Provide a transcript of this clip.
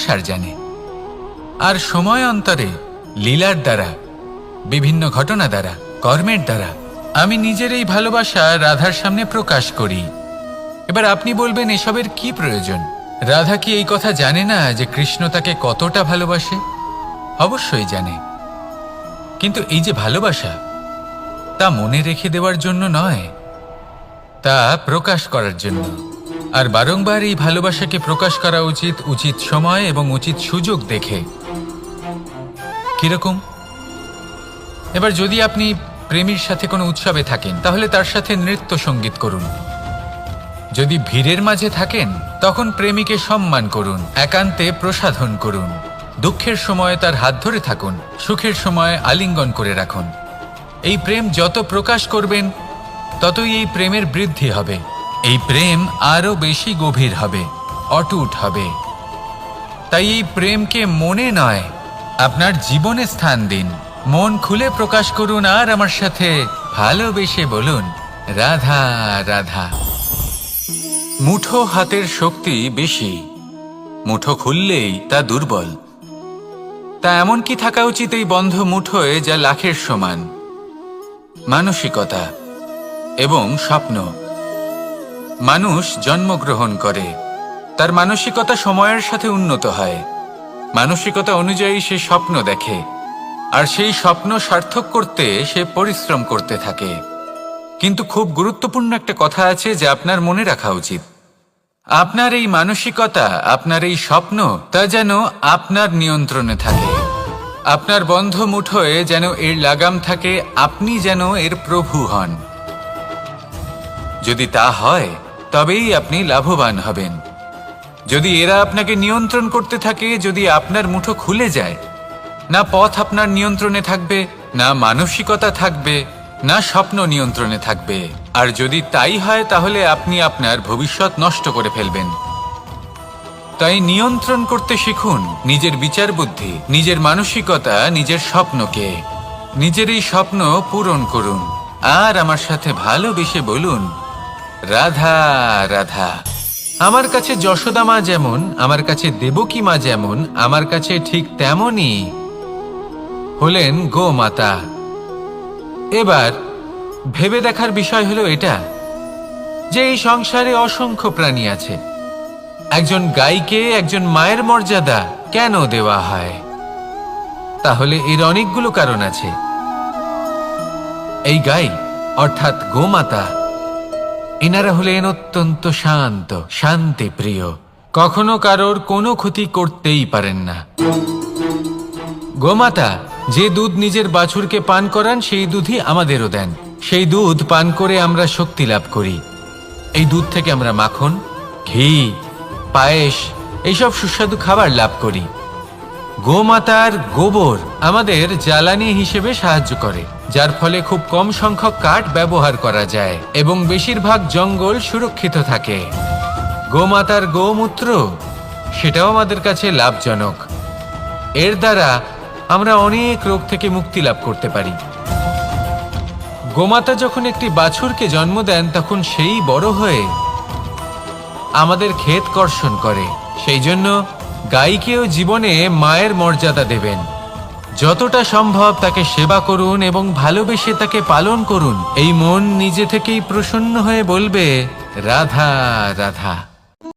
সংসার জানে। আর সময় অন্তরে লীলার দ্বারা, বিভিন্ন ঘটনা দ্বারা, কর্মের দ্বারা আমি নিজের এই ভালোবাসা রাধার সামনে প্রকাশ করি। এবার আপনি বলবেন, এসবের কি প্রয়োজন? রাধা কি এই কথা জানে না যে কৃষ্ণ তাকে কতটা ভালোবাসে? অবশ্যই জানে, কিন্তু এই যে ভালোবাসা, তা মনে রেখে দেওয়ার জন্য নয়, তা প্রকাশ করার জন্য। আর বারংবার এই ভালোবাসাকে প্রকাশ করা উচিত, উচিত সময় এবং উচিত সুযোগ দেখে। কিরকম? এবার যদি আপনি প্রেমীর সাথে কোনো উৎসবে থাকেন, তাহলে তার সাথে নৃত্য সঙ্গীত করুন। যদি ভিড়ের মাঝে থাকেন, তখন প্রেমীকে সম্মান করুন, একান্তে প্রসাধন করুন। দুঃখের সময় তার হাত ধরে থাকুন, সুখের সময় আলিঙ্গন করে রাখুন। এই প্রেম যত প্রকাশ করবেন, ততই এই প্রেমের বৃদ্ধি হবে। এই প্রেম আরো বেশি গভীর হবে, অটুট হবে। তাই এই প্রেমকে মনে নয়, আপনার জীবনে স্থান দিন। মন খুলে প্রকাশ করুন আর আমার সাথে ভালোবেসে বলুন, রাধা রাধা। মুঠো হাতের শক্তি বেশি, মুঠো খুললেই তা দুর্বল। তা এমন কি থাকা উচিত এই বন্ধ মুঠোয় যা লাখের সমান? মানসিকতা এবং স্বপ্ন। মানুষ জন্মগ্রহণ করে, তার মানসিকতা সময়ের সাথে উন্নত হয়। মানসিকতা অনুযায়ী সে স্বপ্ন দেখে, আর সেই স্বপ্ন সার্থক করতে সে পরিশ্রম করতে থাকে। কিন্তু খুব গুরুত্বপূর্ণ একটা কথা আছে যা আপনার মনে রাখা উচিত। আপনার এই মানসিকতা, আপনার এই স্বপ্ন, তা যেন আপনার নিয়ন্ত্রণে থাকে। আপনার বন্ধ মুঠোয় যেন এর লাগাম থাকে, আপনি যেন এর প্রভু হন। যদি তা হয়, তবেই আপনি লাভবান হবেন। যদি এরা আপনাকে নিয়ন্ত্রণ করতে থাকে, যদি আপনার মুঠো খুলে যায়, না পথ আপনার নিয়ন্ত্রণে থাকবে, না মানসিকতা থাকবে, না স্বপ্ন নিয়ন্ত্রণে থাকবে। আর যদি তাই হয়, তাহলে আপনি আপনার ভবিষ্যৎ নষ্ট করে ফেলবেন। তাই নিয়ন্ত্রণ করতে শিখুন নিজের বিচার বুদ্ধি, নিজের মানসিকতা, নিজের স্বপ্নকে। নিজের এই স্বপ্ন পূরণ করুন আর আমার সাথে ভালোবেসে বলুন, রাধা রাধা। আমার কাছে যশোদা মা যেমন, আমার কাছে দেবকী মা যেমন, আমার কাছে ঠিক তেমনই হলেন গোমাতা। এবার ভেবে দেখার বিষয় হলো এটা যে এই সংসারে অসংখ্য প্রাণী আছে। একজন গাইকে একজন মায়ের মর্যাদা কেন দেওয়া হয়? তাহলে এর অনেকগুলো কারণ আছে। এই গাই অর্থাৎ গোমাতা, এনারা হলেন অত্যন্ত শান্ত, শান্তিপ্রিয়, কখনো কারোর কোনো ক্ষতি করতেই পারেন না। গোমাতা যে দুধ নিজের বাছুরকে পান করান, সেই দুধই আমাদেরও দেন। সেই দুধ পান করে আমরা শক্তি লাভ করি। এই দুধ থেকে আমরা মাখন, ঘি, পায়েস, এইসব সুস্বাদু খাবার লাভ করি। গোমাতার গোবর আমাদের জ্বালানি হিসেবে সাহায্য করে, যার ফলে খুব কম সংখ্যক কাঠ ব্যবহার করা যায় এবং বেশিরভাগ জঙ্গল সুরক্ষিত থাকে। গোমাতার গোমূত্র, সেটাও আমাদের কাছে লাভজনক। এর দ্বারা আমরা অনেক রোগ থেকে মুক্তি লাভ করতে পারি। গোমাতা যখন একটি বাছুরকে জন্ম দেন, তখন সেই বড় হয়ে আমাদের ক্ষেত কর্ষণ করে। সেই জন্য গাইকেও জীবনে মায়ের মর্যাদা দেবেন। যতটা সম্ভব তাকে সেবা করুন এবং ভালোবেসে তাকে পালন করুন। এই মন নিজে থেকেই প্রসন্ন হয়ে বলবে, রাধা রাধা।